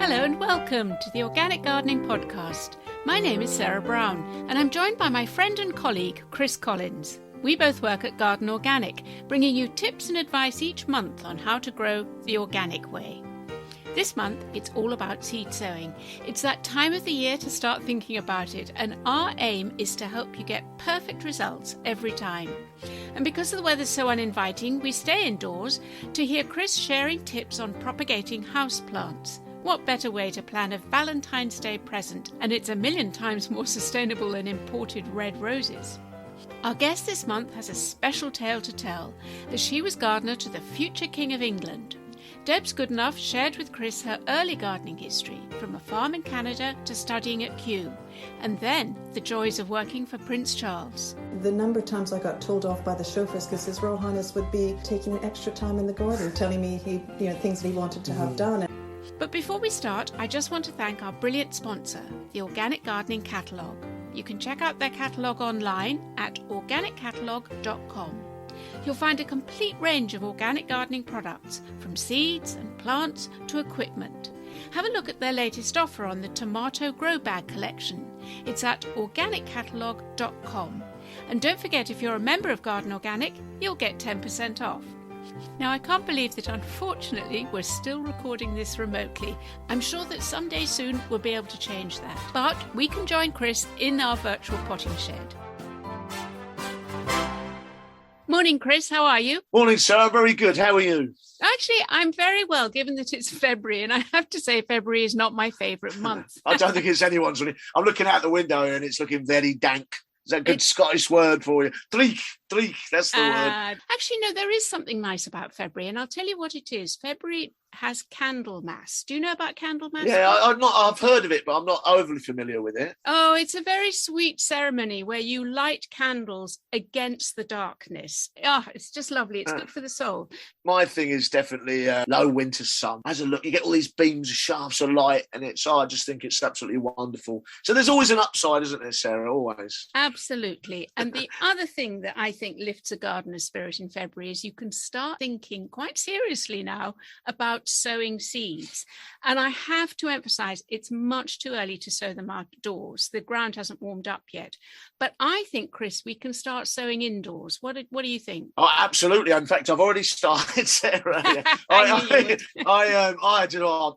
Hello and welcome to the Organic Gardening Podcast. My name is Sarah Brown and I'm joined by my friend and colleague Chris Collins. We both work at Garden Organic, bringing you tips and advice each month on how to grow the organic way. This month, it's all about seed sowing. It's that time of the year to start thinking about it, and our aim is to help you get perfect results every time. And because the weather's so uninviting, we stay indoors to hear Chris sharing tips on propagating houseplants. What better way to plan a Valentine's Day present? And it's a million times more sustainable than imported red roses. Our guest this month has a special tale to tell, as she was gardener to the future King of England. Debs Goodenough shared with Chris her early gardening history, from a farm in Canada to studying at Kew, and then the joys of working for Prince Charles. The number of times I got told off by the chauffeurs because His Royal Highness would be taking extra time in the garden, telling me things that he wanted to have done. But before we start, I just want to thank our brilliant sponsor, the Organic Gardening Catalogue. You can check out their catalogue online at organiccatalogue.com. You'll find a complete range of organic gardening products, from seeds and plants to equipment. Have a look at their latest offer on the tomato grow bag collection. It's at organiccatalogue.com. And don't forget, if you're a member of Garden Organic, you'll get 10% off. Now, I can't believe that unfortunately we're still recording this remotely. I'm sure that someday soon we'll be able to change that. But we can join Chris in our virtual potting shed. Morning, Chris. How are you? Morning, Sarah. Very good. How are you? Actually, I'm very well, given that it's February, and I have to say February is not my favourite month. I don't think it's anyone's. Really. I'm looking out the window and it's looking very dank. Is that a good Scottish word for you? Dreich, that's the word. Actually, no, there is something nice about February, and I'll tell you what it is. February has Candlemas. Do you know about Candlemas? Yeah, I've heard of it, but I'm not overly familiar with it. Oh, it's a very sweet ceremony where you light candles against the darkness. It's just lovely. It's good for the soul. My thing is definitely low winter sun. As a look, you get all these beams, shafts of light, and I just think it's absolutely wonderful. So there's always an upside, isn't there, Sarah? Always. Absolutely. And the other thing that I think lifts a gardener's spirit in February is you can start thinking quite seriously now about sowing seeds. And I have to emphasize, it's much too early to sow them outdoors. The ground hasn't warmed up yet. But I think, Chris, we can start sowing indoors. What do you think? Oh, absolutely. In fact, I've already started, Sarah. I'm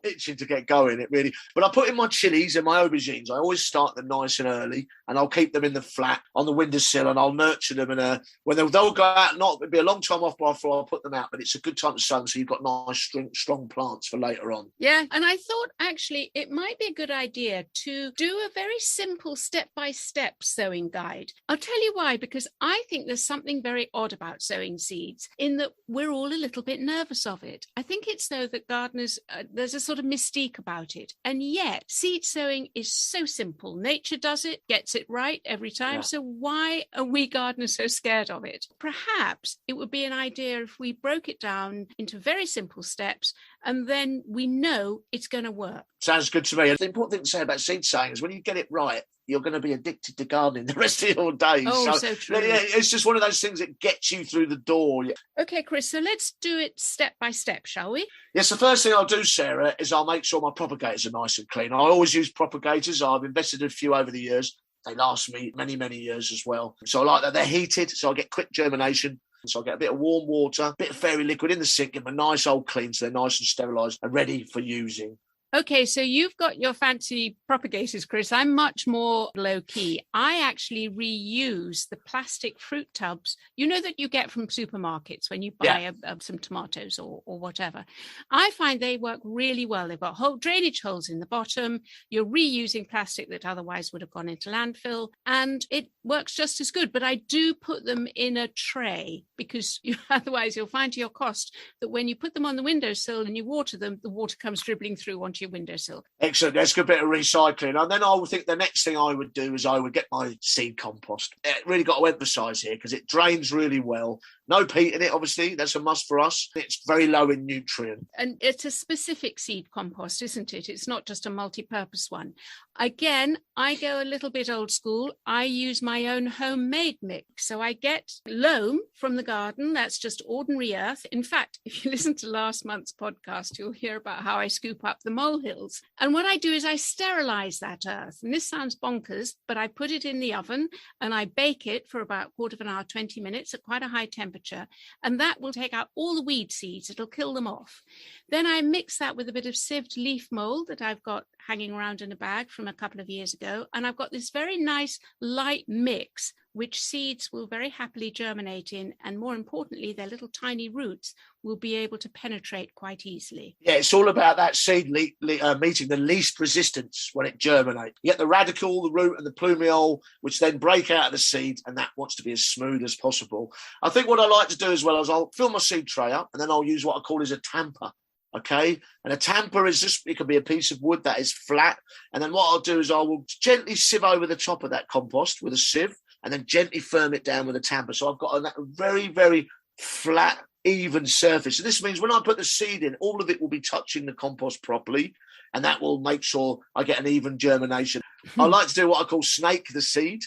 itching to get going. It really. But I put in my chilies and my aubergines. I always start them nice and early, and I'll keep them in the flat on the windowsill, and I'll nurture them. And when they'll go out, it'll be a long time off before I put them out, but it's a good time to sow them, so you've got nice, strong plants for later on. Yeah, and I thought actually it might be a good idea to do a very simple step-by-step sowing guide. I'll tell you why, because I think there's something very odd about sowing seeds in that we're all a little bit nervous of it. I think it's though that gardeners, there's a sort of mystique about it. And yet seed sowing is so simple. Nature does it, gets it right every time. Yeah. So why are we gardeners so scared of it? Perhaps it would be an idea if we broke it down into very simple steps, and then we know it's going to work. Sounds good to me. The important thing to say about seed sowing is when you get it right, you're going to be addicted to gardening the rest of your days. Oh, so true. Yeah, it's just one of those things that gets you through the door. Okay, Chris, so let's do it step by step, shall we? Yes, the first thing I'll do, Sarah, is I'll make sure my propagators are nice and clean. I always use propagators. I've invested in a few over the years. They last me many, many years as well. So I like that they're heated, so I get quick germination. So I get a bit of warm water, a bit of fairy liquid in the sink, give them a nice old clean so they're nice and sterilised and ready for using. Okay, so you've got your fancy propagators, Chris. I'm much more low-key. I actually reuse the plastic fruit tubs, that you get from supermarkets when you buy some tomatoes or whatever. I find they work really well. They've got drainage holes in the bottom. You're reusing plastic that otherwise would have gone into landfill, and it works just as good. But I do put them in a tray because otherwise you'll find to your cost that when you put them on the windowsill and you water them, the water comes dribbling through onto your windowsill. Excellent. That's a good bit of recycling. And then I would think the next thing I would do is I would get my seed compost. It really got to emphasise here because it drains really well No peat in it, obviously. That's a must for us. It's very low in nutrient. And it's a specific seed compost, isn't it? It's not just a multi-purpose one. Again, I go a little bit old school. I use my own homemade mix. So I get loam from the garden. That's just ordinary earth. In fact, if you listen to last month's podcast, you'll hear about how I scoop up the molehills. And what I do is I sterilize that earth. And this sounds bonkers, but I put it in the oven and I bake it for about a quarter of an hour, 20 minutes at quite a high temperature. And that will take out all the weed seeds. It'll kill them off. Then I mix that with a bit of sieved leaf mold that I've got hanging around in a bag from a couple of years ago. And I've got this very nice light mix, which seeds will very happily germinate in. And more importantly, their little tiny roots will be able to penetrate quite easily. Yeah, it's all about that seed meeting the least resistance when it germinates. You get the radicle, the root and the plumule, which then break out of the seed, and that wants to be as smooth as possible. I think what I like to do as well is I'll fill my seed tray up, and then I'll use what I call as a tamper. Okay, and a tamper is just, it can be a piece of wood that is flat, and then what I'll do is I will gently sieve over the top of that compost with a sieve, and then gently firm it down with a tamper. So I've got a very, very flat, even surface. So this means when I put the seed in, all of it will be touching the compost properly, and that will make sure I get an even germination. I like to do what I call snake the seed.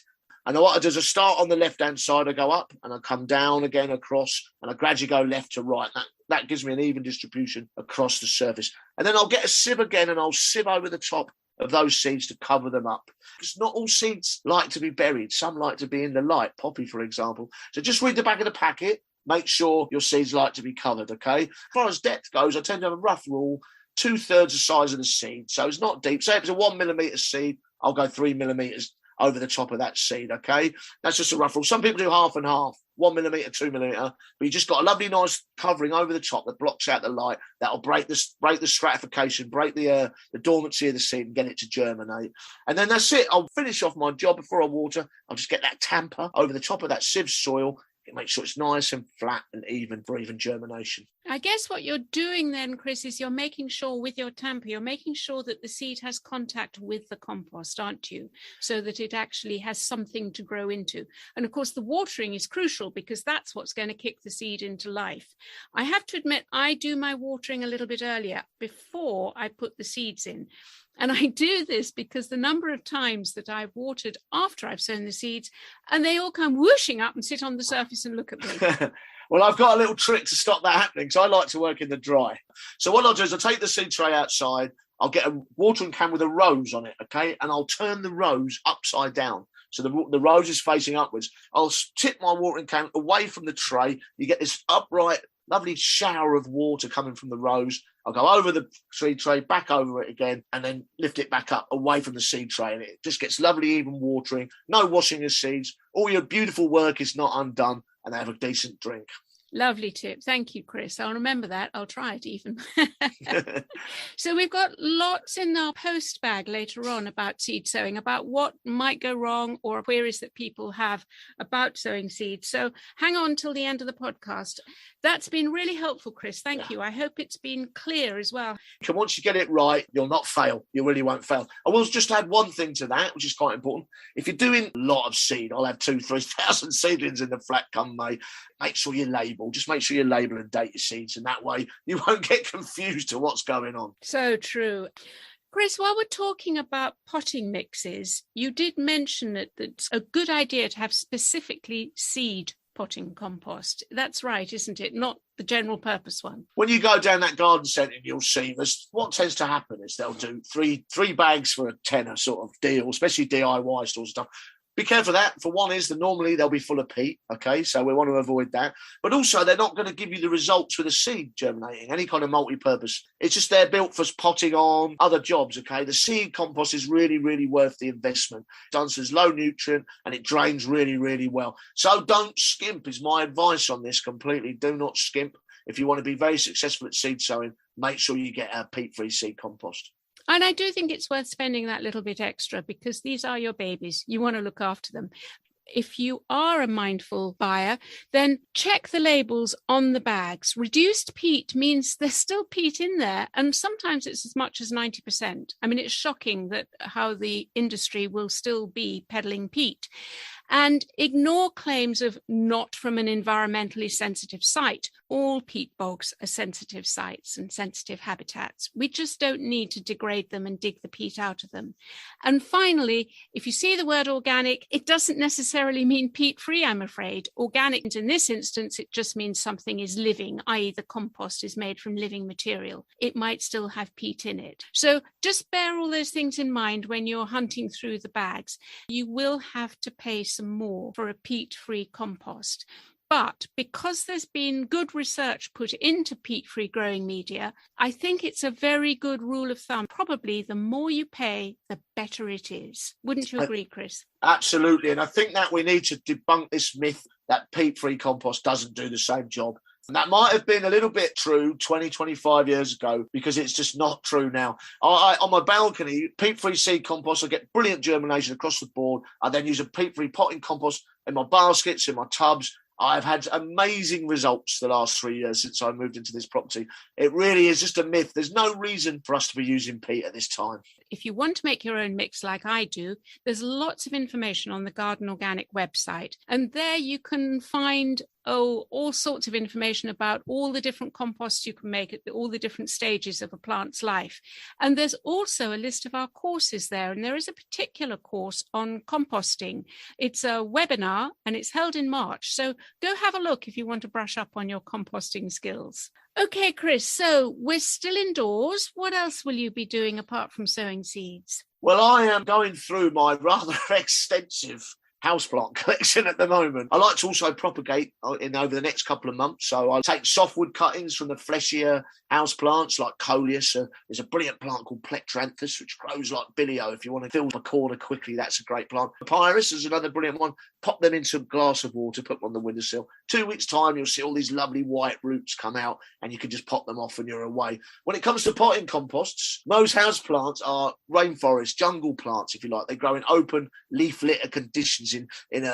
And what I do is I start on the left-hand side, I go up and I come down again across, and I gradually go left to right. That gives me an even distribution across the surface. And then I'll get a sieve again and I'll sieve over the top of those seeds to cover them up. Because not all seeds like to be buried. Some like to be in the light, poppy, for example. So just read the back of the packet. Make sure your seeds like to be covered, okay? As far as depth goes, I tend to have a rough rule, 2/3 the size of the seed. So it's not deep. Say if it's a 1 millimetre seed, I'll go 3 millimetres over the top of that seed, okay? That's just a rough rule. Some people do half and half, 1 millimetre, 2 millimetre, but you just got a lovely nice covering over the top that blocks out the light. That'll break the stratification, break the dormancy of the seed and get it to germinate. And then that's it. I'll finish off my job before I water. I'll just get that tamper over the top of that sieve soil. Make sure it's nice and flat and even for even germination. I guess what you're doing then, Chris, is you're making sure with your tamper, you're making sure that the seed has contact with the compost, aren't you? So that it actually has something to grow into. And of course, the watering is crucial because that's what's going to kick the seed into life. I have to admit, I do my watering a little bit earlier before I put the seeds in. And I do this because the number of times that I've watered after I've sown the seeds and they all come whooshing up and sit on the surface and look at me. Well, I've got a little trick to stop that happening. So I like to work in the dry. So what I'll do is I'll take the seed tray outside. I'll get a watering can with a rose on it, okay? And I'll turn the rose upside down. So the rose is facing upwards. I'll tip my watering can away from the tray. You get this upright, lovely shower of water coming from the rose. I'll go over the seed tray, back over it again, and then lift it back up away from the seed tray. And it just gets lovely, even watering. No washing of seeds. All your beautiful work is not undone, and they have a decent drink. Lovely tip. Thank you, Chris. I'll remember that. I'll try it even. So we've got lots in our post bag later on about seed sowing, about what might go wrong or queries that people have about sowing seeds. So hang on till the end of the podcast. That's been really helpful, Chris. Thank you. I hope it's been clear as well. Once you get it right, you'll not fail. You really won't fail. I will just add one thing to that, which is quite important. If you're doing a lot of seed, I'll have 2,000-3,000 seedlings in the flat come May. Make sure you label. Just make sure you label and date your seeds, and that way you won't get confused to what's going on. So true. Chris, while we're talking about potting mixes, you did mention that it's a good idea to have specifically seed potting compost. That's right, isn't it? Not the general purpose one. When you go down that garden centre, you'll see what tends to happen is they'll do three bags for a tenner sort of deal, especially DIY stores and stuff. Be careful of that. For one is that normally they'll be full of peat, okay? So we want to avoid that. But also they're not going to give you the results with a seed germinating, any kind of multi-purpose. It's just they're built for potting on other jobs, okay? The seed compost is really, really worth the investment. It's done so it's low nutrient and it drains really, really well. So don't skimp is my advice on this completely. Do not skimp. If you want to be very successful at seed sowing, make sure you get a peat-free seed compost. And I do think it's worth spending that little bit extra because these are your babies. You want to look after them. If you are a mindful buyer, then check the labels on the bags. Reduced peat means there's still peat in there, and sometimes it's as much as 90%. I mean, it's shocking that how the industry will still be peddling peat. And ignore claims of not from an environmentally sensitive site. All peat bogs are sensitive sites and sensitive habitats. We just don't need to degrade them and dig the peat out of them. And finally, if you see the word organic, it doesn't necessarily mean peat-free, I'm afraid. Organic, in this instance, it just means something is living, i.e. the compost is made from living material. It might still have peat in it. So just bear all those things in mind when you're hunting through the bags. You will have to pay some more for a peat-free compost. But because there's been good research put into peat-free growing media, I think it's a very good rule of thumb. Probably the more you pay, the better it is. Wouldn't you agree, Chris? Absolutely. And I think that we need to debunk this myth that peat-free compost doesn't do the same job. And that might have been a little bit true 20, 25 years ago, because it's just not true now. On my balcony, peat-free seed compost, I get brilliant germination across the board. I then use a peat-free potting compost in my baskets, in my tubs. I've had amazing results the last 3 years since I moved into this property. It really is just a myth. There's no reason for us to be using peat at this time. If you want to make your own mix like I do, there's lots of information on the Garden Organic website. And there you can find all sorts of information about all the different composts you can make at all the different stages of a plant's life. And there's also a list of our courses there. And there is a particular course on composting. It's a webinar and it's held in March. So go have a look if you want to brush up on your composting skills. Okay, Chris, so we're still indoors. What else will you be doing apart from sowing seeds? Well, I am going through my rather extensive houseplant collection at the moment. I like to also propagate over the next couple of months. So I take softwood cuttings from the fleshier houseplants like Coleus. There's a brilliant plant called Plectranthus, which grows like Billio. If you want to fill a corner quickly, that's a great plant. Papyrus is another brilliant one. Pop them into a glass of water, put them on the windowsill. 2 weeks' time, you'll see all these lovely white roots come out and you can just pop them off and you're away. When it comes to potting composts, most houseplants are rainforest, jungle plants, if you like. They grow in open leaf litter conditions in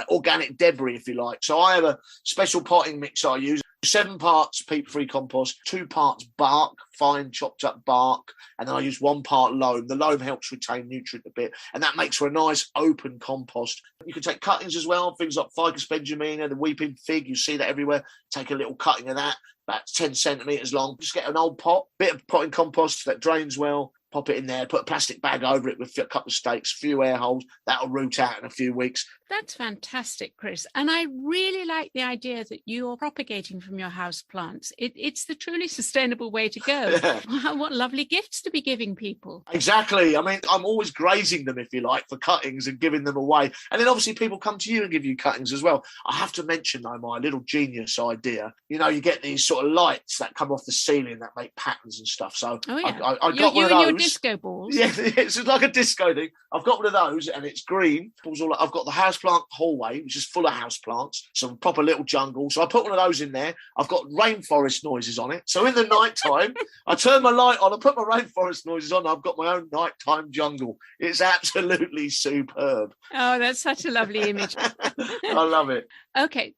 organic debris, if you like. So I have a special potting mix I use. 7 parts peat-free compost, 2 parts bark, fine chopped up bark, and then I use 1 part loam. The loam helps retain nutrient a bit, and that makes for a nice open compost. You can take cuttings as well, things like Ficus benjamina, the weeping fig, you see that everywhere. Take a little cutting of that, about 10 centimetres long. Just get an old pot, bit of potting compost that drains well, pop it in there, put a plastic bag over it with a couple of stakes, a few air holes. That'll root out in a few weeks. That's fantastic, Chris. And I really like the idea that you're propagating from your house plants. It's the truly sustainable way to go. Yeah. Wow, what lovely gifts to be giving people. Exactly. I mean, I'm always grazing them, if you like, for cuttings and giving them away. And then obviously people come to you and give you cuttings as well. I have to mention, though, my little genius idea. You know, you get these sort of lights that come off the ceiling that make patterns and stuff. So I got one of those. Your disco balls. Yeah, it's like a disco thing. I've got one of those and it's green. I've got the houseplant hallway, which is full of houseplants, some proper little jungle. So I put one of those in there. I've got rainforest noises on it. So in the night time, I turn my light on, I put my rainforest noises on, I've got my own nighttime jungle. It's absolutely superb. Oh, that's such a lovely image. I love it. Okay,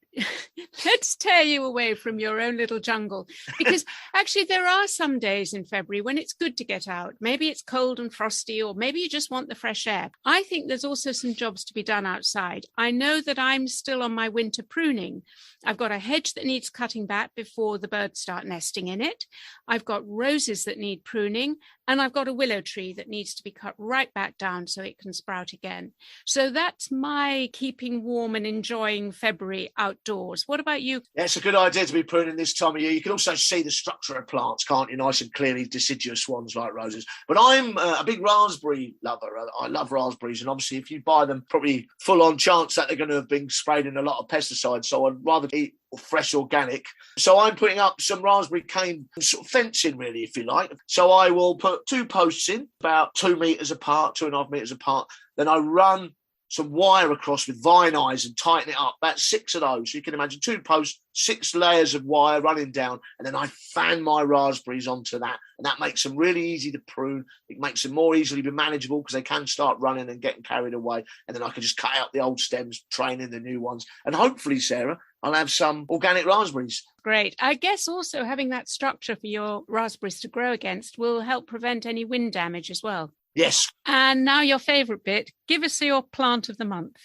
let's tear you away from your own little jungle, because actually there are some days in February when it's good to get out. Maybe it's cold and frosty, or maybe you just want the fresh air. I think there's also some jobs to be done outside. I know that I'm still on my winter pruning. I've got a hedge that needs cutting back before the birds start nesting in it. I've got roses that need pruning, and I've got a willow tree that needs to be cut right back down so it can sprout again. So that's my keeping warm and enjoying February outdoors. What about you? Yeah, it's a good idea to be pruning this time of year. You can also see the structure of plants, can't you? Nice and clearly deciduous ones like roses. But I'm a big raspberry lover. I love raspberries. And obviously, if you buy them, probably full on chance that they're going to have been sprayed in a lot of pesticides. So I'd rather eat fresh organic. So I'm putting up some raspberry cane sort of fencing, really, if you like. So I will put 2 posts in, about 2 metres apart, 2.5 metres apart. Then I run some wire across with vine eyes and tighten it up. About 6 of those. So you can imagine 2 posts, 6 layers of wire running down, and then I fan my raspberries onto that. And that makes them really easy to prune. It makes them more easily be manageable because they can start running and getting carried away. And then I can just cut out the old stems, train in the new ones. And hopefully, Sarah, I'll have some organic raspberries. Great. I guess also having that structure for your raspberries to grow against will help prevent any wind damage as well. Yes. And now your favourite bit, give us your plant of the month.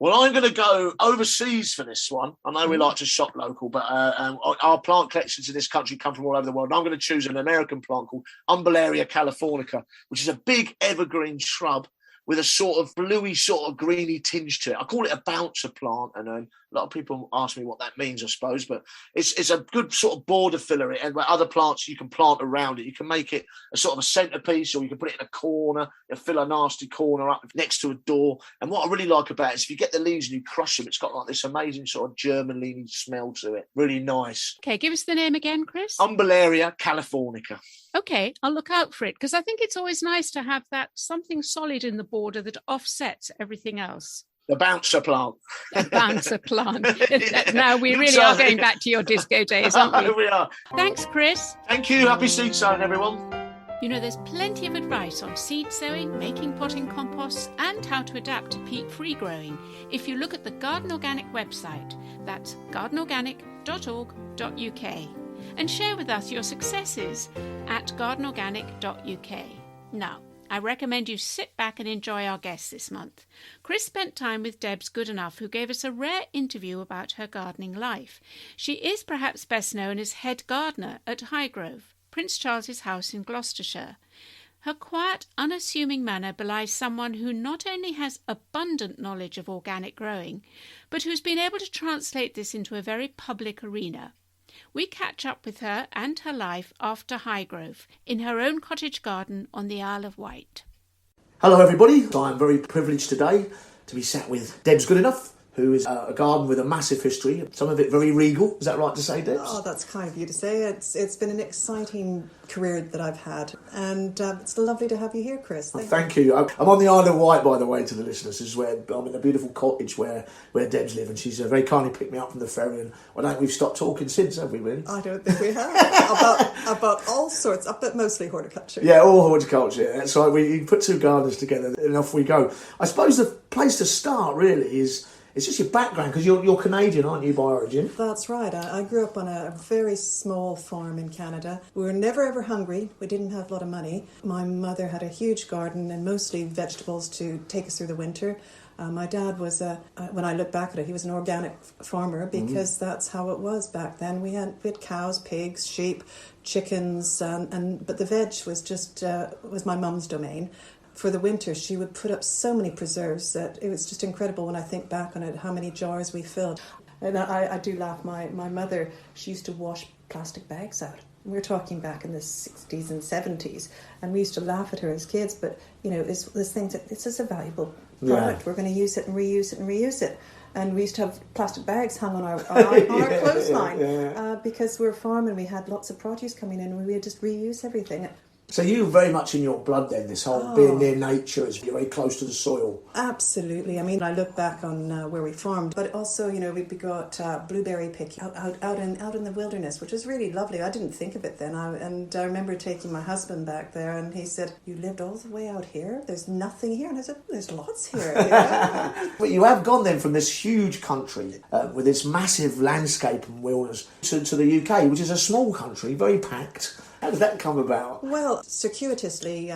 Well, I'm going to go overseas for this one. I know we like to shop local, but our plant collections in this country come from all over the world. And I'm going to choose an American plant called Umbelleria californica, which is a big evergreen shrub with a sort of bluey, sort of greeny tinge to it. I call it a bouncer plant, and a lot of people ask me what that means, I suppose, but it's a good sort of border filler, and where other plants you can plant around it. You can make it a sort of a centrepiece, or you can put it in a corner, you fill a nasty corner up next to a door. And what I really like about it is if you get the leaves and you crush them, it's got like this amazing sort of German-leaning smell to it. Really nice. Okay, give us the name again, Chris. Umbelleria californica. Okay, I'll look out for it, because I think it's always nice to have that something solid in the border that offsets everything else. The bouncer plant. The bouncer plant. Now we really are going back to your disco days, aren't we? We are. Thanks, Chris. Thank you. Happy seed sowing, everyone. You know, there's plenty of advice on seed sowing, making potting composts, and how to adapt to peat-free growing if you look at the Garden Organic website. That's gardenorganic.org.uk. And share with us your successes at gardenorganic.uk. Now, I recommend you sit back and enjoy our guests this month. Chris spent time with Debs Goodenough, who gave us a rare interview about her gardening life. She is perhaps best known as head gardener at Highgrove, Prince Charles's house in Gloucestershire. Her quiet, unassuming manner belies someone who not only has abundant knowledge of organic growing, but who's been able to translate this into a very public arena. We catch up with her and her life after Highgrove in her own cottage garden on the Isle of Wight. Hello everybody, I'm very privileged today to be sat with Debs Goodenough, who is a garden with a massive history, some of it very regal. Is that right to say, Debs? Oh, that's kind of you to say. It's been an exciting career that I've had, and it's lovely to have you here, Chris. Thank you. I'm on the Isle of Wight, by the way, to the listeners. This is where I'm in a beautiful cottage where Debs lives, and she's very kindly picked me up from the ferry, and I don't think we've stopped talking since, have we, really? I don't think we have. about all sorts, but mostly horticulture. Yeah, all horticulture. Yeah. So we put two gardeners together, and off we go. I suppose the place to start, really, is... It's just your background, because you're Canadian, aren't you, by origin? That's right. I grew up on a very small farm in Canada. We were never ever hungry. We didn't have a lot of money. My mother had a huge garden and mostly vegetables to take us through the winter. My dad was, when I look back at it, he was an organic farmer because that's how it was back then. We had cows, pigs, sheep, chickens, but the veg was just was my mum's domain. For the winter, she would put up so many preserves that it was just incredible when I think back on it, how many jars we filled. And I do laugh. My mother, she used to wash plastic bags out. We're talking back in the 60s and 70s. And we used to laugh at her as kids. But, you know, this thing, this is a valuable product. Yeah. We're going to use it and reuse it and reuse it. And we used to have plastic bags hung on our clothesline because we were farming. We had lots of produce coming in and we would just reuse everything. So you're very much in your blood then, this whole being near nature, as you're very close to the soil. Absolutely. I mean, I look back on where we farmed, but also, you know, we got blueberry picking out in the wilderness, which was really lovely. I didn't think of it then. I remember taking my husband back there, and he said, "You lived all the way out here? There's nothing here." And I said, "There's lots here." You know? But you have gone then from this huge country with its massive landscape and wilderness to the UK, which is a small country, very packed. How did that come about? Well, circuitously,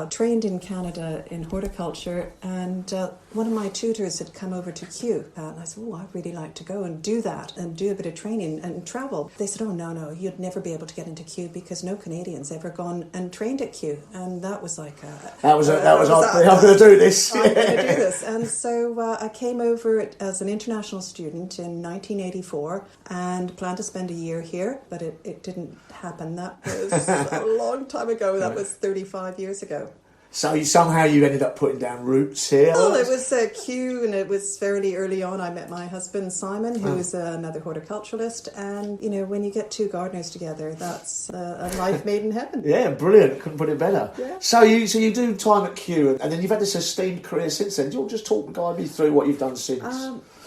trained in Canada in horticulture, and one of my tutors had come over to Kew, and I said, I'd really like to go and do that, and do a bit of training and travel. They said, no, you'd never be able to get into Kew because no Canadian's ever gone and trained at Kew, and that was like I'm going to do this. I'm going to do this. And so I came over as an international student in 1984 and planned to spend a year here, but it didn't happen. That was a long time ago. That was 35 years ago. So you ended up putting down roots here? Well, it was Kew, and it was fairly early on. I met my husband, Simon, who is another horticulturalist. And, you know, when you get two gardeners together, that's a life made in heaven. Yeah, brilliant. Couldn't put it better. Yeah. So you do time at Kew, and then you've had this esteemed career since then. Do you want to just guide me through what you've done since?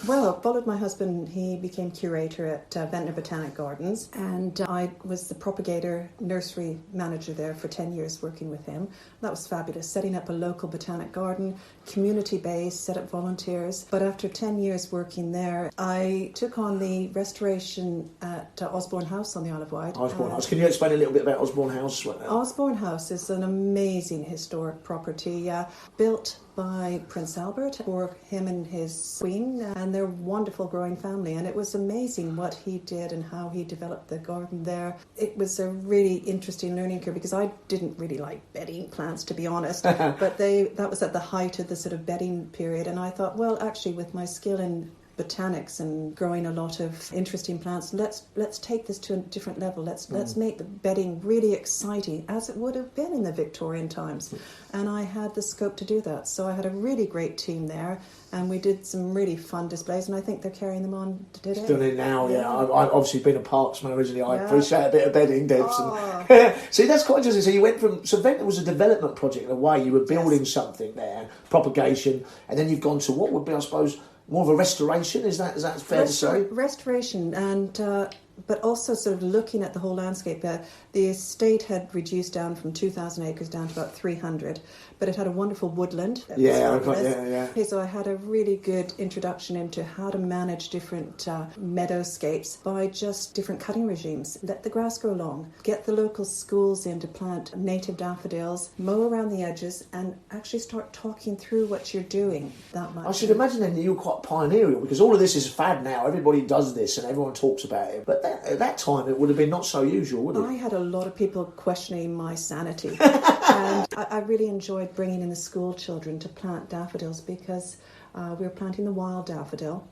Well, I followed my husband. He became curator at Ventnor Botanic Gardens, and I was the propagator nursery manager there for 10 years working with him. That was fabulous, setting up a local botanic garden, community-based, set up volunteers. But after 10 years working there, I took on the restoration at Osborne House on the Isle of Wight. Osborne House. Can you explain a little bit about Osborne House? Osborne House is an amazing historic property, built by Prince Albert for him and his queen and their wonderful growing family. And it was amazing what he did and how he developed the garden there. It was a really interesting learning curve because I didn't really like bedding plants, to be honest. But that was at the height of the sort of bedding period. And I thought, well, actually, with my skill in botanics and growing a lot of interesting plants, let's take this to a different level. Let's make the bedding really exciting, as it would have been in the Victorian times. And I had the scope to do that. So I had a really great team there, and we did some really fun displays, and I think they're carrying them on today. Still in now, yeah. I've obviously been a parksman originally. I Yeah. appreciate a bit of bedding, Debs. Oh. And, see, that's quite interesting. So you went from... So then it was a development project in a way. You were building something there, propagation, and then you've gone to what would be, I suppose, more of a restoration. Is that fair to say? Restoration, and but also sort of looking at the whole landscape. The estate had reduced down from 2,000 acres down to about 300, but it had a wonderful woodland. Yeah. Okay, so I had a really good introduction into how to manage different meadowscapes by just different cutting regimes. Let the grass grow long, get the local schools in to plant native daffodils, mow around the edges, and actually start talking through what you're doing that much. I should imagine then that you were quite pioneering, because all of this is fad now. Everybody does this and everyone talks about it. But at that time, it would have been not so usual, would it? I had a lot of people questioning my sanity. And I really enjoyed bringing in the school children to plant daffodils because we were planting the wild daffodil.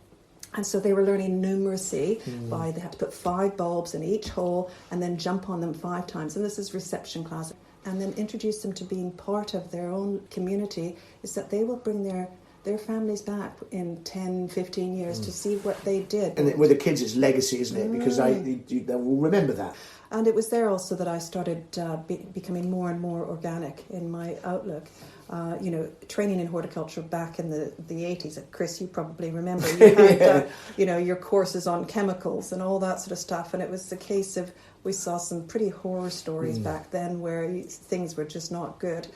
And so they were learning numeracy by they had to put 5 bulbs in each hole and then jump on them 5 times. And this is reception class. And then introduce them to being part of their own community, is that they will bring their families back in 10, 15 years to see what they did. And with the kids, it's legacy, isn't it? Because they will remember that. And it was there also that I started becoming more and more organic in my outlook. Training in horticulture back in the 80s. Chris, you probably remember. You had, your courses on chemicals and all that sort of stuff. And it was the case of, we saw some pretty horror stories back then where things were just not good.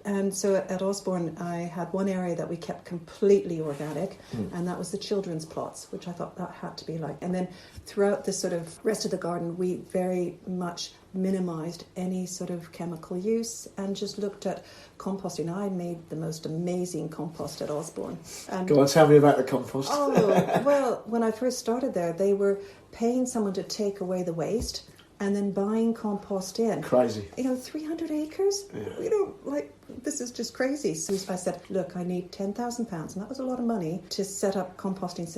And so at Osborne, I had one area that we kept completely organic, and that was the children's plots, which I thought that had to be like. And then throughout the sort of rest of the garden, we very much minimised any sort of chemical use and just looked at composting. I made the most amazing compost at Osborne. And Go on, tell me about the compost. Oh, well, when I first started there, they were paying someone to take away the waste and then buying compost in. Crazy. 300 acres? Yeah. This is just crazy. So I said, look, I need £10,000, and that was a lot of money, to set up composting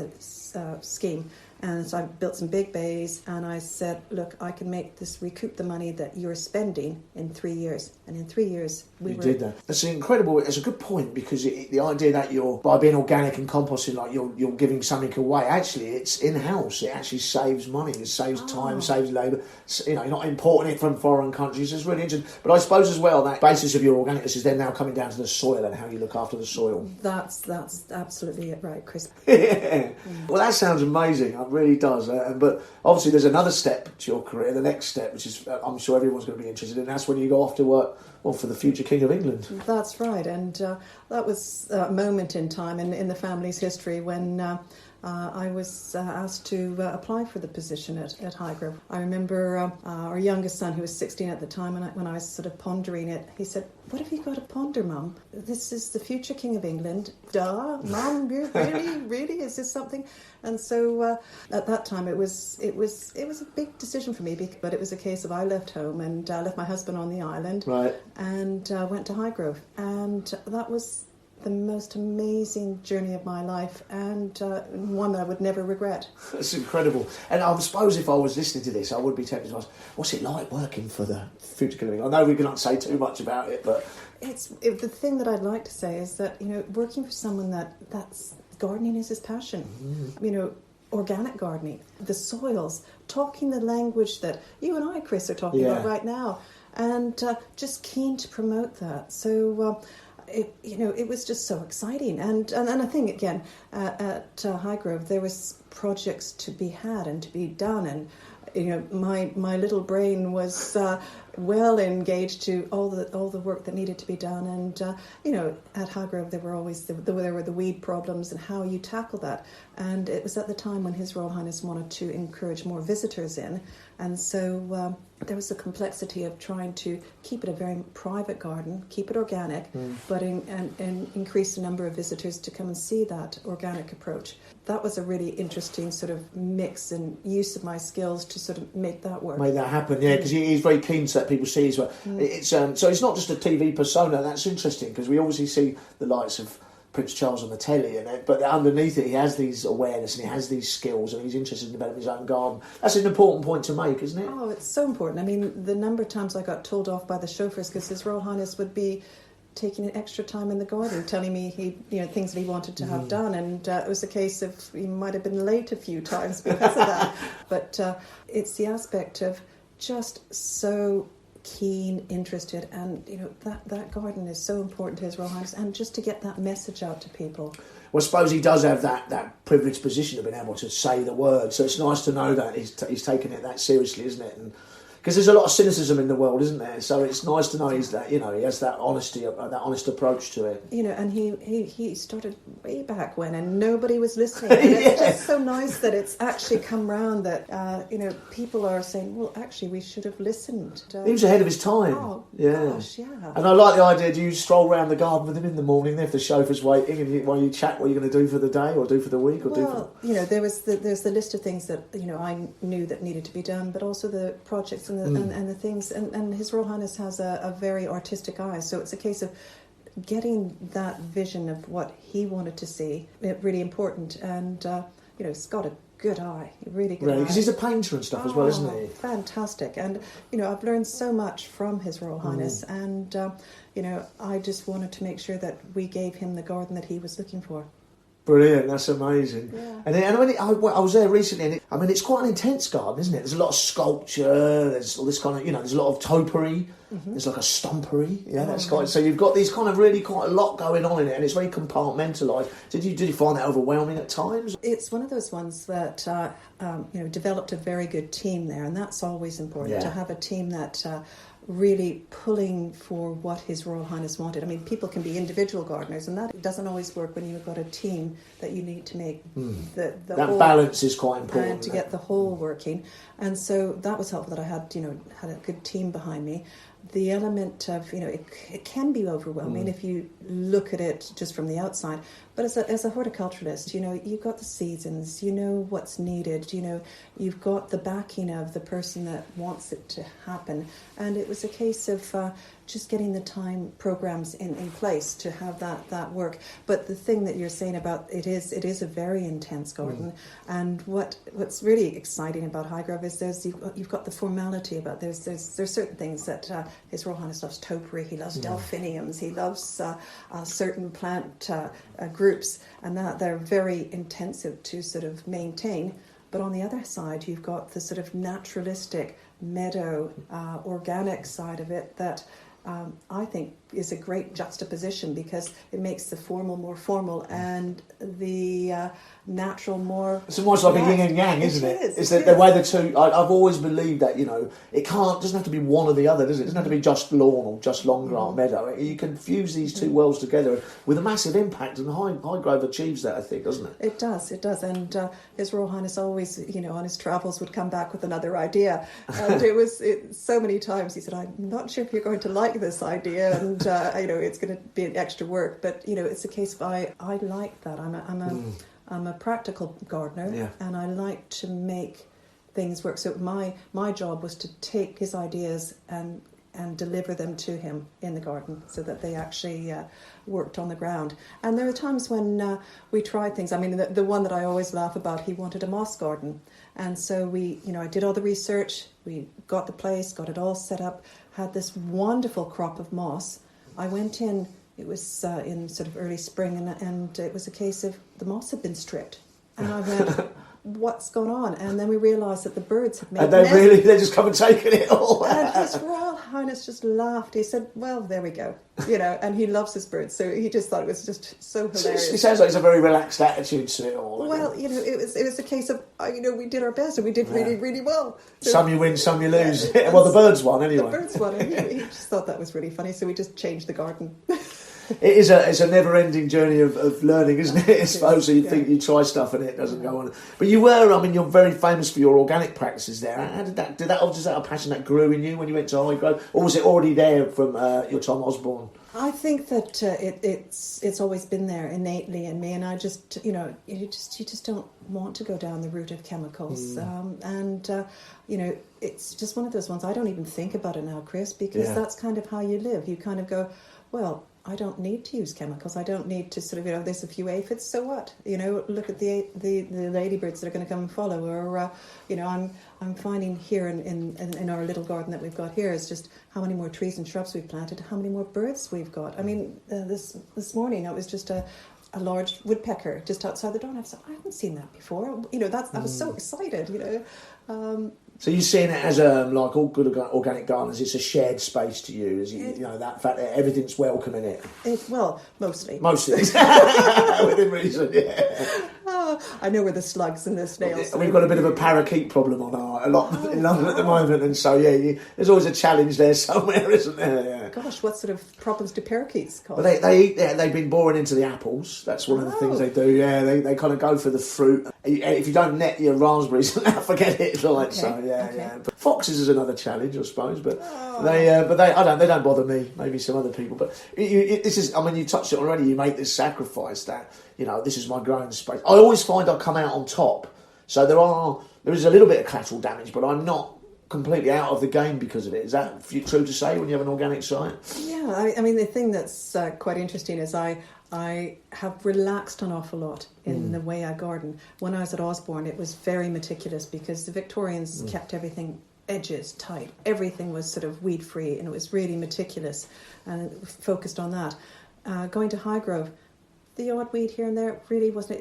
scheme. And so I built some big bays, and I said, look, I can make this, recoup the money that you're spending in 3 years. And in 3 years, we did that. That's incredible. It's a good point, because the idea that by being organic and composting, like you're giving something away, actually it's in-house. It actually saves money. It saves time, saves labour. You're not importing it from foreign countries. It's really interesting. But I suppose as well, that basis of your organicness is then now coming down to the soil and how you look after the soil. That's absolutely it, right, Chris. Well, that sounds amazing. It really does. But obviously there's another step to your career, the next step, which is I'm sure everyone's going to be interested in. That's when you go off to work for the future King of England. That's right. And that was a moment in time in the family's history when I was asked to apply for the position at Highgrove. I remember our youngest son, who was 16 at the time, when I was sort of pondering it, he said, "What have you got to ponder, Mum? This is the future King of England." Duh, Mum, really? Is this something? And so at that time it was a big decision for me, but it was a case of I left home and left my husband on the island, right, and went to Highgrove, and that was the most amazing journey of my life, and one I would never regret. That's incredible. And I suppose if I was listening to this, I would be tempted to ask, what's it like working for the future King of England? I know we can't say too much about it, but the thing that I'd like to say is that working for someone that's gardening is his passion. Organic gardening, the soils, talking the language that you and I, Chris, are talking about right now, and just keen to promote that. So. It was just so exciting, and I think again at Highgrove there was projects to be had and to be done, and my little brain was well engaged to all the work that needed to be done, and at Highgrove there were the weed problems and how you tackle that, and it was at the time when His Royal Highness wanted to encourage more visitors in, and so there was a complexity of trying to keep it a very private garden, keep it organic, but and increase the number of visitors to come and see that organic approach. That was a really interesting sort of mix and use of my skills to sort of make that work. Make that happen, yeah, because he's very keen to let people see as well. It's so it's not just a TV persona. That's interesting because we obviously see the likes of Prince Charles on the telly, but underneath it, he has these awareness and he has these skills, and he's interested in developing his own garden. That's an important point to make, isn't it? Oh, it's so important. I mean, the number of times I got told off by the chauffeurs because His Royal Highness would be taking an extra time in the garden, telling me things that he wanted to have done, and it was a case of he might have been late a few times because of that. But it's the aspect of just so keen, interested, and that garden is so important to His Royal Highness, and just to get that message out to people. Well, I suppose he does have that privileged position of being able to say the word, so it's nice to know that he's taking it that seriously, isn't it? And because there's a lot of cynicism in the world, isn't there? So it's nice to know he has that honesty, that honest approach to it. And he started way back when, and nobody was listening. And it's just so nice that it's actually come round that people are saying, well, actually, we should have listened. He was ahead of his time. Oh, yeah. Gosh, yeah. And I like the idea. Do you stroll around the garden with him in the morning if the chauffeur's waiting, and while you chat what you're going to do for the day or do for the week or there's the list of things that I knew that needed to be done, but also the projects and the things, and His Royal Highness has a very artistic eye, so it's a case of getting that vision of what he wanted to see really important, and he's got a good eye, really good eye. Because he's a painter and stuff as well, isn't he? Fantastic. And I've learned so much from His Royal Highness, and I just wanted to make sure that we gave him the garden that he was looking for. Brilliant, that's amazing. Yeah. And I was there recently, and it's quite an intense garden, isn't it? There's a lot of sculpture, there's all this kind of, there's a lot of topiary, there's like a stumpery, that's quite, so you've got these kind of really quite a lot going on in it, and it's very compartmentalised. Did you find that overwhelming at times? It's one of those ones that, developed a very good team there, and that's always important, to have a team that really pulling for what His Royal Highness wanted. I mean, people can be individual gardeners, and that doesn't always work when you've got a team that you need to make the that whole, balance is quite important. And to get the whole working. And so that was helpful that I had a good team behind me. The element of, it can be overwhelming if you look at it just from the outside. But as a horticulturalist, you've got the seasons, what's needed, you've got the backing of the person that wants it to happen. And it was a case of just getting the time programs in place to have that work. But the thing that you're saying about it is a very intense garden. And what's really exciting about Highgrove is you've got the formality about there's certain things that His Royal Highness loves topiary, he loves delphiniums, he loves certain plant groups, and that they're very intensive to sort of maintain. But on the other side, you've got the sort of naturalistic, meadow, organic side of it that I think is a great juxtaposition, because it makes the formal more formal and the natural more... It's almost like a yin and yang, isn't it? It's the way the two... I've always believed that, it doesn't have to be one or the other, does it? It doesn't have to be just lawn or just long grass meadow. You can fuse these two worlds together with a massive impact, and Highgrove achieves that, I think, doesn't it? It does. And His Royal Highness always, on his travels would come back with another idea. And so many times he said, I'm not sure if you're going to like this idea, and it's going to be an extra work, but it's a case of I like that. I'm a practical gardener, and I like to make things work. So my job was to take his ideas and deliver them to him in the garden, so that they actually worked on the ground. And there are times when we tried things. I mean, the one that I always laugh about, he wanted a moss garden, and so I did all the research. We got the place, got it all set up, had this wonderful crop of moss. I went in, it was in sort of early spring, and it was a case of the moss had been stripped. And I went, what's going on? And then we realised that the birds had made nests. And they just come and taken it all. And His Royal Highness just laughed. He said, well, there we go. And he loves his birds, so he just thought it was just so hilarious. It sounds like it's a very relaxed attitude to it all. Well, it was a case of, we did our best, and we did really, really well. So, some you win, some you lose. Well, the birds won anyway. The birds won, and he just thought that was really funny, so we just changed the garden. it's a never-ending journey of learning, isn't it? I suppose. So you think you try stuff and it doesn't go on. But you're very famous for your organic practices there. How did that was that a passion that grew in you when you went to Highgrove, or was it already there from your time Osborne? I think that it's always been there innately in me, and I just you just don't want to go down the route of chemicals, it's just one of those ones I don't even think about it now, Chris, because that's kind of how you live. You kind of go, well, I don't need to use chemicals. I don't need to sort of, there's a few aphids, so what? Look at the ladybirds that are going to come and follow. Or, I'm finding here in our little garden that we've got here is just how many more trees and shrubs we've planted, how many more birds we've got. I mean, this morning it was just a large woodpecker just outside the door, and I was like, I haven't seen that before. I was so excited, So you're seeing it as like all good organic gardeners, it's a shared space to you, that fact that everything's welcome in it. Mostly. Mostly, within reason, yeah. I know where the slugs and the snails. We've got a bit of a parakeet problem in London at the moment, and so there's always a challenge there somewhere, isn't there? Yeah. Gosh, what sort of problems do parakeets cause? Well, they've been boring into the apples. That's one of the things they do. Yeah, they kind of go for the fruit. If you don't net your raspberries, forget it. Right? Okay. So yeah. But foxes is another challenge, I suppose. But they don't bother me. Maybe some other people. But this is. I mean, you touched it already. You make this sacrifice that this is my growing space. I always find I come out on top. So there is a little bit of collateral damage, but I'm not completely out of the game because of it. Is that true to say when you have an organic site? Yeah, I mean the thing that's quite interesting is I have relaxed an awful lot in the way I garden. When I was at Osborne, it was very meticulous because the Victorians kept everything edges tight. Everything was sort of weed free, and it was really meticulous and focused on that. Going to Highgrove, the odd weed here and there really wasn't.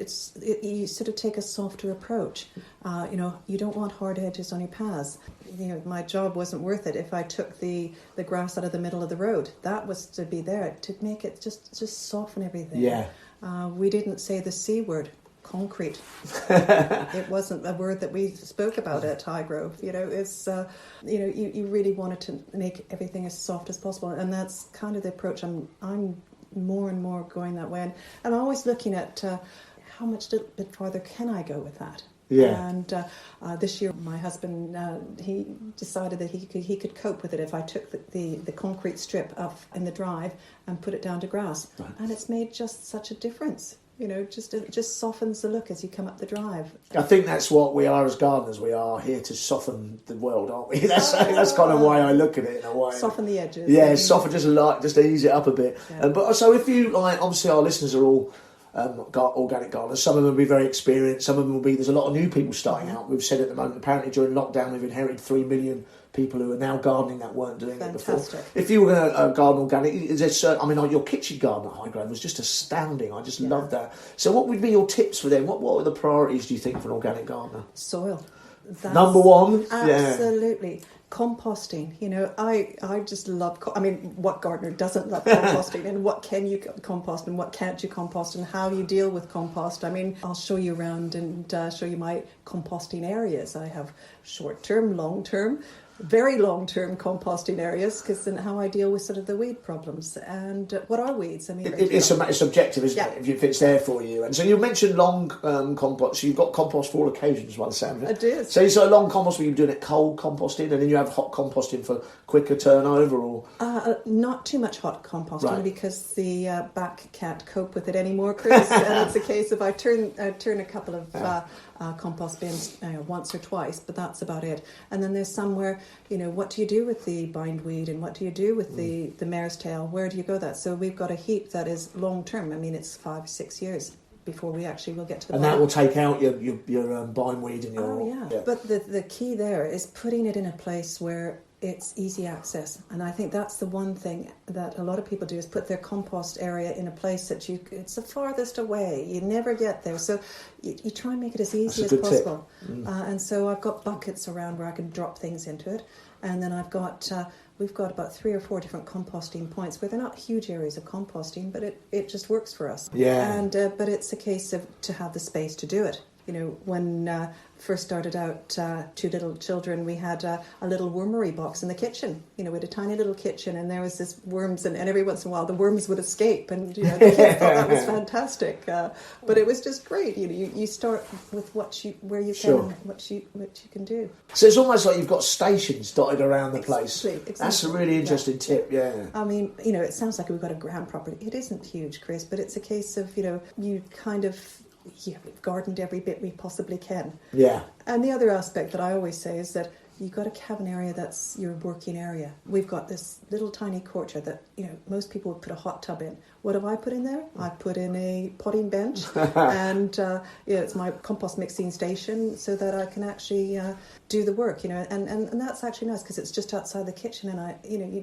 You sort of take a softer approach. You don't want hard edges on your paths. My job wasn't worth it if I took the grass out of the middle of the road. That was to be there to make it just soften everything. Yeah. We didn't say the C word, concrete. It wasn't a word that we spoke about at Highgrove. It's you really wanted to make everything as soft as possible, and that's kind of the approach I'm more and more going that way, and I'm always looking at how much little bit farther can I go with that. Yeah. And this year, my husband he decided that he could cope with it if I took the concrete strip up in the drive and put it down to grass, and it's made just such a difference. It just softens the look as you come up the drive. I think that's what we are as gardeners. We are here to soften the world, aren't we? That's kind of why I look at it in a way. Soften the edges. Yeah, soften just ease it up a bit. Yeah. But so if you obviously our listeners are all organic gardeners. Some of them will be very experienced. Some of them will be. There's a lot of new people starting out. We've said at the moment. Apparently during lockdown, we've inherited 3 million people who are now gardening that weren't doing it before. If you were going to garden organic, is there certain, your kitchen garden at Highgrove was just astounding. I just loved that. So what would be your tips for them? What are the priorities, do you think, for an organic gardener? Soil. That's number one? Absolutely. Yeah. Composting, I just love, what gardener doesn't love composting, and what can you compost and what can't you compost, and how you deal with compost. I'll show you around and show you my composting areas. I have short-term, long-term, very long-term composting areas, because then how I deal with sort of the weed problems. And what are weeds? It's subjective, isn't it? If it's there for you. And so you mentioned long compost. So you've got compost for all occasions, by the sound of it. I do. So it's a long compost where you're doing it cold composting, and then you have hot composting for quicker turnover, or not too much hot composting, because the back can't cope with it anymore, Chris. And it's a case of I turn a couple of compost bins once or twice, but that's about it. And then there's somewhere, what do you do with the bindweed, and what do you do with the mare's tail? Where do you go that? So we've got a heap that is long term. It's 5-6 years before we actually will get to the and that will take out your bindweed and your... Oh, yeah. But the key there is putting it in a place where it's easy access. And I think that's the one thing that a lot of people do, is put their compost area in a place that it's the farthest away. You never get there. So you try and make it as easy as possible. And so I've got buckets around where I can drop things into it. And then we've got about 3 or 4 different composting points where they're not huge areas of composting, but it just works for us. Yeah. And but it's a case of to have the space to do it. When first started out, 2 little children, we had a little wormery box in the kitchen. We had a tiny little kitchen, and there was this worms, and every once in a while the worms would escape, and the kids thought that was fantastic. But it was just great. You start with where you can, and what you can do. So it's almost like you've got stations dotted around the place. Exactly. That's a really interesting tip. Yeah. I mean, it sounds like we've got a grand property. It isn't huge, Chris, but it's a case of you kind of. Yeah, we've gardened every bit we possibly can. Yeah. And the other aspect that I always say is that you've got to have an area that's your working area. We've got this little tiny courtyard that, most people would put a hot tub in. What have I put in there? I put in a potting bench and it's my compost mixing station so that I can actually do the work, and that's actually nice because it's just outside the kitchen and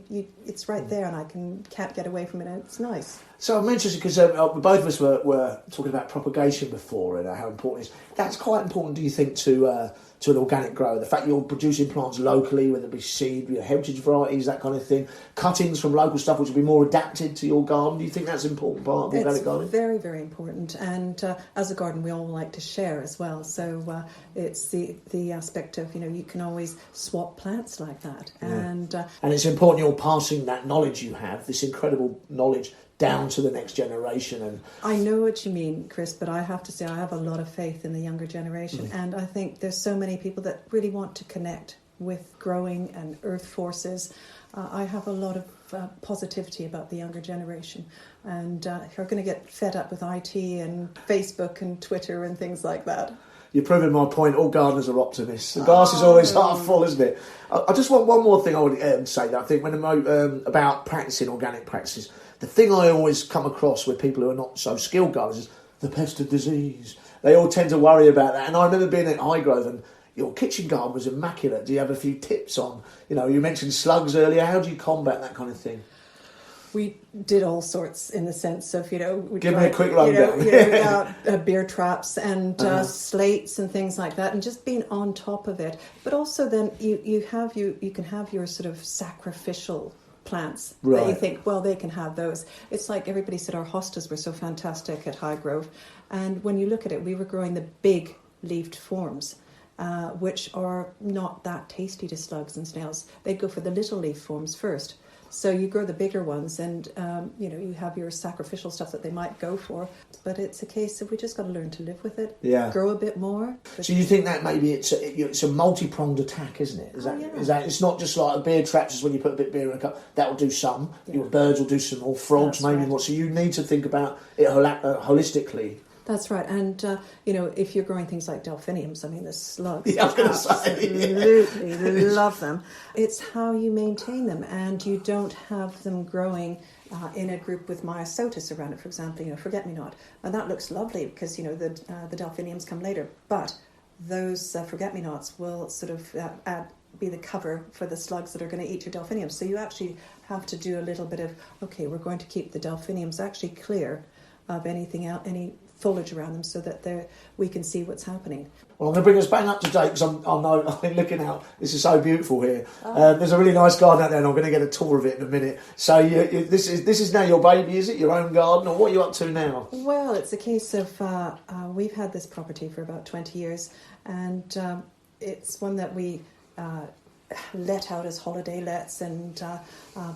it's right there and I can't get away from it and it's nice. So I'm interested because both of us were talking about propagation before and how important it is. That's quite important, do you think, to an organic grower? The fact you're producing plants locally, whether it be seed, heritage varieties, that kind of thing, cuttings from local stuff which will be more adapted to your garden. Do you think that's an important part of organic gardening? It's very, very important. And as a garden, we all like to share as well. So it's the aspect of, you can always swap plants like that. Yeah. And it's important you're passing that knowledge you have, this incredible knowledge, down to the next generation. And I know what you mean, Chris, but I have to say I have a lot of faith in the younger generation. And I think there's so many people that really want to connect with growing and earth forces. I have a lot of positivity about the younger generation, and who are going to get fed up with IT and Facebook and Twitter and things like that. You're proving my point. All gardeners are optimists. The glass is always half full, isn't it? I just want one more thing I would say. That I think when about practicing organic practices, the thing I always come across with people who are not so skilled gardeners is the pest of disease. They all tend to worry about that. And I remember being at Highgrove and your kitchen garden was immaculate. Do you have a few tips on, you mentioned slugs earlier. How do you combat that kind of thing? We did all sorts in the sense of, we Give me a quick rundown. Beer traps and slates and things like that, and just being on top of it. But also then you can have your sort of sacrificial plants that you think, well, they can have those. It's like everybody said our hostas were so fantastic at Highgrove. And when you look at it, we were growing the big leafed forms, which are not that tasty to slugs and snails. They'd go for the little leaf forms first. So you grow the bigger ones and, you have your sacrificial stuff that they might go for. But it's a case of we just got to learn to live with it, grow a bit more. So you think that maybe it's a multi-pronged attack, isn't it? Is that it's not just like a beer trap, just when you put a bit of beer in a cup, that will do some. Yeah. Your birds will do some, or frogs That's maybe more. So you need to think about it holistically. That's right. And, if you're growing things like delphiniums, I mean, the slugs I was going to say, absolutely love them. It's how you maintain them, and you don't have them growing in a group with myosotis around it, for example, forget-me-not. And that looks lovely because, the delphiniums come later. But those forget-me-nots will sort of be the cover for the slugs that are going to eat your delphiniums. So you actually have to do a little bit of, we're going to keep the delphiniums actually clear of anything out, any foliage around them, so that we can see what's happening. Well, I'm going to bring us bang up to date because I'm looking out. This is so beautiful here. There's a really nice garden out there, and I'm going to get a tour of it in a minute. So this is now your baby, is it? Your own garden, or what are you up to now? Well, it's a case of we've had this property for about 20 years, and it's one that we let out as holiday lets, and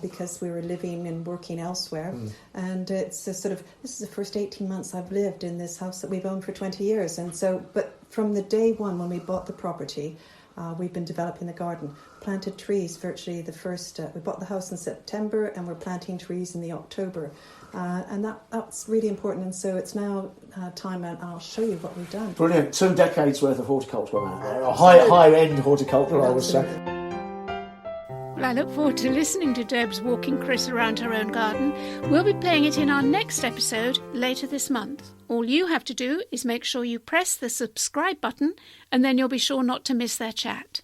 because we were living and working elsewhere. And it's this is the first 18 months I've lived in this house that we've owned for 20 years. And so, but from the day one when we bought the property, we've been developing the garden, planted trees virtually the first, we bought the house in September and we're planting trees in the October. And that's really important. And so it's now time, and I'll show you what we've done. Brilliant. 2 decades worth of horticulture out there. A high-end horticulture, I would say. Well, I look forward to listening to Debs walking Chris around her own garden. We'll be playing it in our next episode later this month. All you have to do is make sure you press the subscribe button, and then you'll be sure not to miss their chat.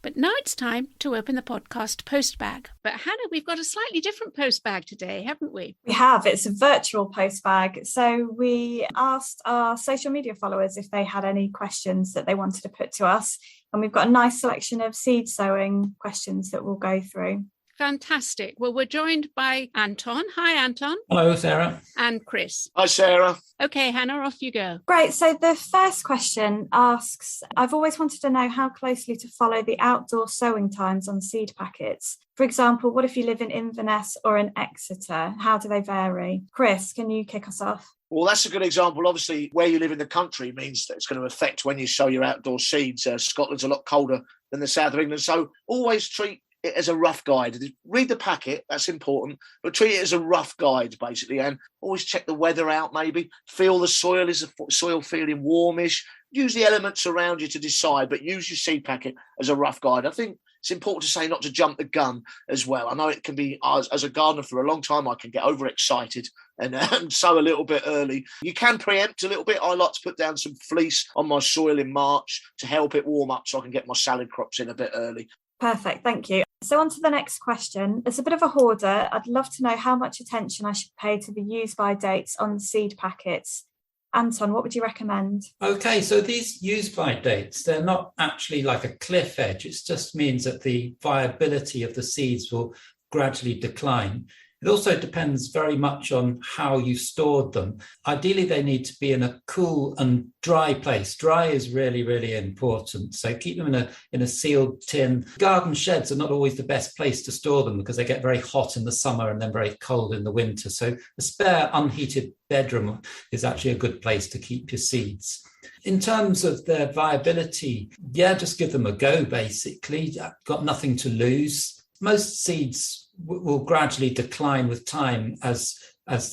But now it's time to open the podcast post bag. But Hannah, we've got a slightly different post bag today, haven't we? We have. It's a virtual post bag. So we asked our social media followers if they had any questions that they wanted to put to us. And we've got a nice selection of seed sowing questions that we'll go through. Fantastic. Well, we're joined by Anton. Hi, Anton. Hello, Sarah. And Chris. Hi, Sarah. Okay, Hannah, off you go. Great. So the first question asks, I've always wanted to know how closely to follow the outdoor sowing times on seed packets. For example, what if you live in Inverness or in Exeter? How do they vary? Chris, can you kick us off? Well, that's a good example. Obviously, where you live in the country means that it's going to affect when you sow your outdoor seeds. Scotland's a lot colder than the south of England. So always treat it as a rough guide. Read the packet, that's important, but treat it as a rough guide, basically, and always check the weather out, maybe. Feel the soil. Is the soil feeling warmish? Use the elements around you to decide, but use your seed packet as a rough guide. I think it's important to say not to jump the gun as well. I know it can be, as a gardener for a long time, I can get overexcited and sow a little bit early. You can preempt a little bit. I like to put down some fleece on my soil in March to help it warm up so I can get my salad crops in a bit early. Perfect, thank you. So on to the next question. It's a bit of a hoarder. I'd love to know how much attention I should pay to the use-by dates on seed packets. Anton, what would you recommend? Okay, so these use-by dates, they're not actually like a cliff edge. It just means that the viability of the seeds will gradually decline. It also depends very much on how you stored them. Ideally, they need to be in a cool and dry place. Dry is really, really important. So keep them in a sealed tin. Garden sheds are not always the best place to store them because they get very hot in the summer and then very cold in the winter. So a spare unheated bedroom is actually a good place to keep your seeds. In terms of their viability, just give them a go, basically. Got nothing to lose. Most seeds will gradually decline with time as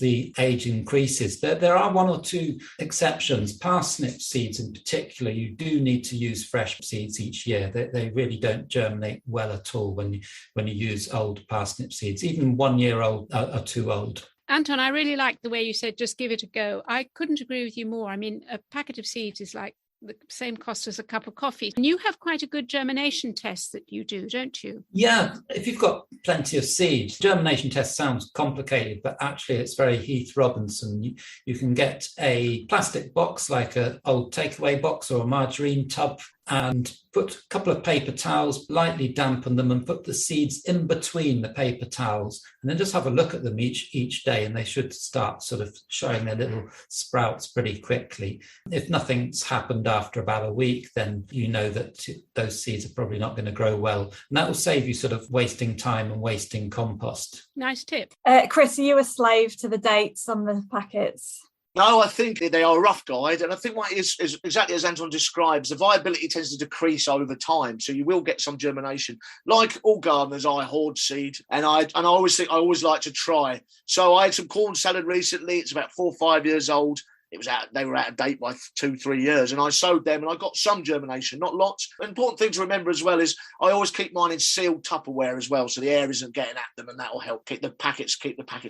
the age increases. There are one or two exceptions. Parsnip seeds in particular, you do need to use fresh seeds each year. They really don't germinate well at all when you use old parsnip seeds. Even 1 year old are too old. Anton, I really like the way you said, just give it a go. I couldn't agree with you more. I mean, a packet of seeds is like the same cost as a cup of coffee. And you have quite a good germination test that you do, don't you? Yeah, if you've got plenty of seeds. Germination test sounds complicated, but actually it's very Heath Robinson. You can get a plastic box like an old takeaway box or a margarine tub and put a couple of paper towels, lightly dampen them and put the seeds in between the paper towels and then just have a look at them each day and they should start sort of showing their little sprouts pretty quickly. If nothing's happened after about a week, then you know that those seeds are probably not going to grow well. And that will save you sort of wasting time and wasting compost. Nice tip. Chris, are you a slave to the dates on the packets? No, I think they are a rough guide. And I think what is exactly as Anton describes, the viability tends to decrease over time. So you will get some germination. Like all gardeners, I hoard seed and I always like to try. So I had some corn salad recently. It's about 4 or 5 years old. They were out of date by 2-3 years, and I sowed them, and I got some germination, not lots. An important thing to remember as well is I always keep mine in sealed Tupperware as well, so the air isn't getting at them, and that will help keep the packets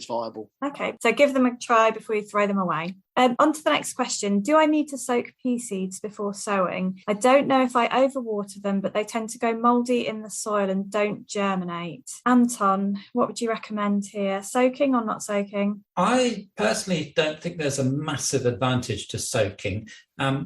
viable. Okay, so give them a try before you throw them away. On to the next question. Do I need to soak pea seeds before sowing? I don't know if I overwater them, but they tend to go mouldy in the soil and don't germinate. Anton, what would you recommend here? Soaking or not soaking? I personally don't think there's a massive advantage to soaking.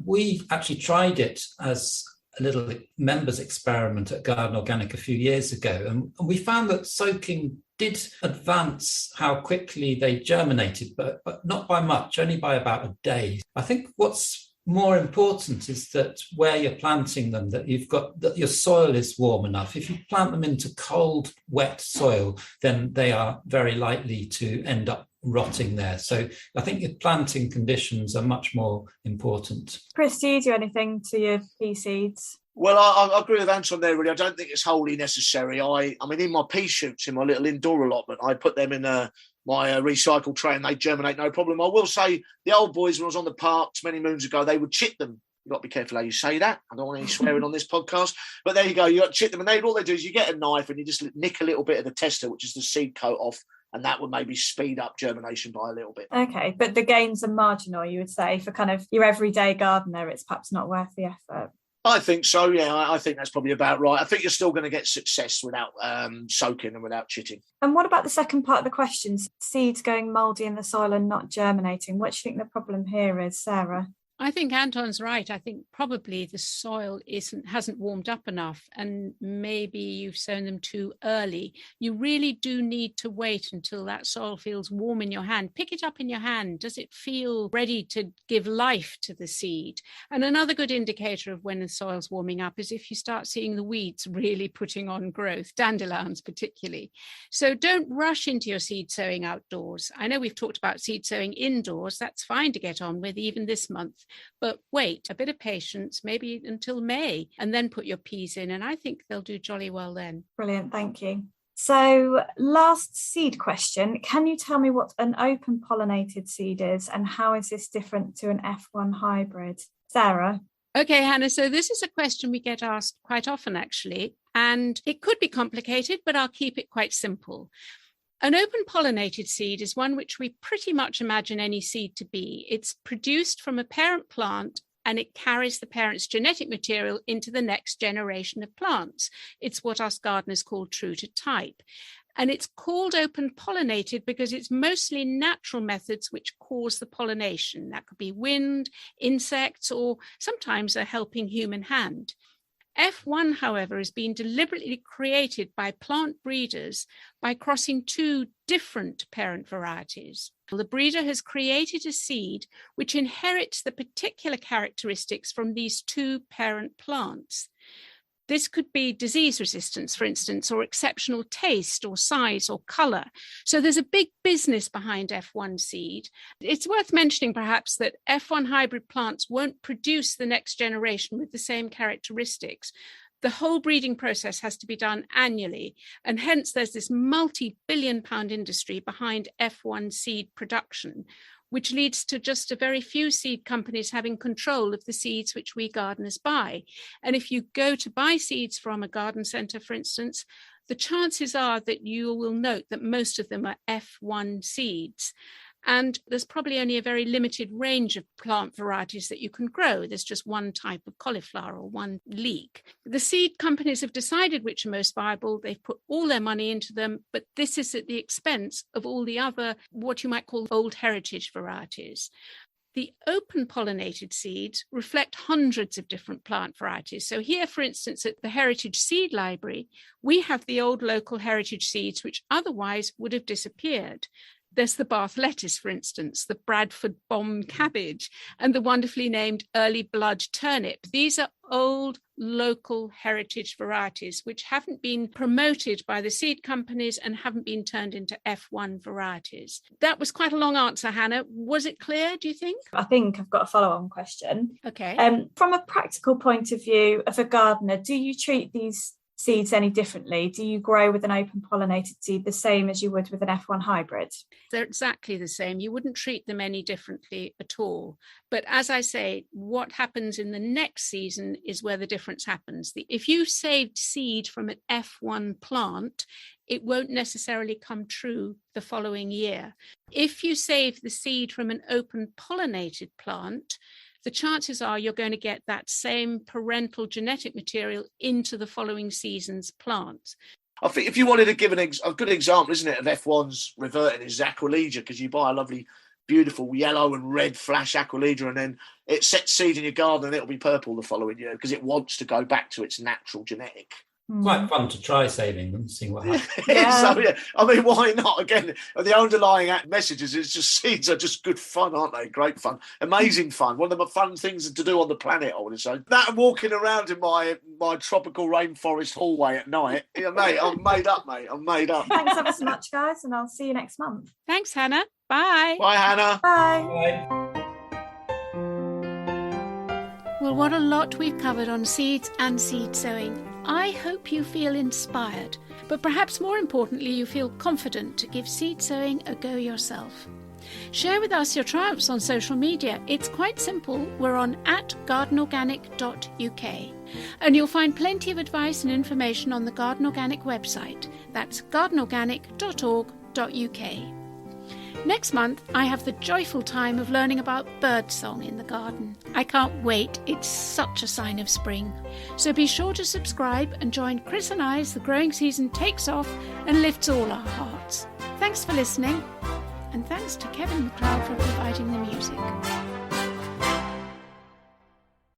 We actually tried it as a little members experiment at Garden Organic a few years ago, and we found that soaking did advance how quickly they germinated, but not by much, only by about a day. I think what's more important is that where you're planting them, that your soil is warm enough. If you plant them into cold, wet soil, then they are very likely to end up rotting there. So I think your planting conditions are much more important. Chris, do you do anything to your pea seeds? Well, I agree with Anton there, really. I don't think it's wholly necessary. I mean, in my pea shoots, in my little indoor allotment, I put them in my recycle tray and they germinate no problem. I will say the old boys, when I was on the parks many moons ago, they would chip them. You've got to be careful how you say that. I don't want any swearing on this podcast. But there you go. You got to chip them. And all they do is you get a knife and you just nick a little bit of the tester, which is the seed coat off. And that would maybe speed up germination by a little bit. Okay, but the gains are marginal, you would say, for kind of your everyday gardener. It's perhaps not worth the effort. I think so, yeah. I think that's probably about right. I think you're still going to get success without soaking and without chitting. And what about the second part of the question? Seeds going mouldy in the soil and not germinating. What do you think the problem here is, Sarah? I think Anton's right. I think probably the soil hasn't warmed up enough, and maybe you've sown them too early. You really do need to wait until that soil feels warm in your hand. Pick it up in your hand. Does it feel ready to give life to the seed? And another good indicator of when the soil's warming up is if you start seeing the weeds really putting on growth, dandelions particularly. So don't rush into your seed sowing outdoors. I know we've talked about seed sowing indoors. That's fine to get on with even this month. But wait, a bit of patience, maybe until May, and then put your peas in. And I think they'll do jolly well then. Brilliant, thank you. So last seed question, can you tell me what an open pollinated seed is and how is this different to an F1 hybrid? Sarah? Okay, Hannah, so this is a question we get asked quite often, actually, and it could be complicated, but I'll keep it quite simple. An open pollinated seed is one which we pretty much imagine any seed to be. It's produced from a parent plant and it carries the parent's genetic material into the next generation of plants. It's what us gardeners call true to type. And it's called open pollinated because it's mostly natural methods which cause the pollination. That could be wind, insects, or sometimes a helping human hand. F1, however, has been deliberately created by plant breeders by crossing two different parent varieties. The breeder has created a seed which inherits the particular characteristics from these two parent plants. This could be disease resistance, for instance, or exceptional taste or size or colour. So there's a big business behind F1 seed. It's worth mentioning perhaps that F1 hybrid plants won't produce the next generation with the same characteristics. The whole breeding process has to be done annually, and hence there's this multi-billion-pound industry behind F1 seed production, which leads to just a very few seed companies having control of the seeds which we gardeners buy. And if you go to buy seeds from a garden centre, for instance, the chances are that you will note that most of them are F1 seeds. And there's probably only a very limited range of plant varieties that you can grow. There's just one type of cauliflower or one leek. The seed companies have decided which are most viable. They've put all their money into them, but this is at the expense of all the other, what you might call old heritage varieties. The open pollinated seeds reflect hundreds of different plant varieties. So here, for instance, at the Heritage Seed Library, we have the old local heritage seeds which otherwise would have disappeared. There's the Bath lettuce, for instance, the Bradford bomb cabbage, and the wonderfully named early blood turnip. These are old local heritage varieties which haven't been promoted by the seed companies and haven't been turned into F1 varieties. That was quite a long answer, Hannah. Was it clear, do you think? I think I've got a follow-on question. Okay. From a practical point of view of a gardener, do you treat these seeds any differently? Do you grow with an open pollinated seed the same as you would with an F1 hybrid? They're exactly the same. You wouldn't treat them any differently at all. But as I say, what happens in the next season is where the difference happens. If you saved seed from an F1 plant, it won't necessarily come true the following year. If you save the seed from an open pollinated plant, the chances are you're going to get that same parental genetic material into the following season's plants. I think if you wanted to give a good example, isn't it, of F1's reverting is Aquilegia, because you buy a lovely, beautiful yellow and red flash Aquilegia and then it sets seed in your garden and it'll be purple the following year because it wants to go back to its natural genetic. Quite fun to try saving them, see what happens. So, yeah, I mean, why not? Again, the underlying messages is just seeds are just good fun, aren't they? Great fun, amazing fun. One of the fun things to do on the planet, I would say. That and walking around in my tropical rainforest hallway at night. Yeah, mate, I'm made up, mate. I'm made up. Thanks ever so much, guys, and I'll see you next month. Thanks, Hannah. Bye. Bye, Hannah. Bye. Bye. Well, what a lot we've covered on seeds and seed sowing. I hope you feel inspired, but perhaps more importantly, you feel confident to give seed sowing a go yourself. Share with us your triumphs on social media. It's quite simple. We're on @gardenorganic.uk. And you'll find plenty of advice and information on the Garden Organic website. That's gardenorganic.org.uk. Next month, I have the joyful time of learning about birdsong in the garden. I can't wait. It's such a sign of spring. So be sure to subscribe and join Chris and I as the growing season takes off and lifts all our hearts. Thanks for listening. And thanks to Kevin MacLeod for providing the music.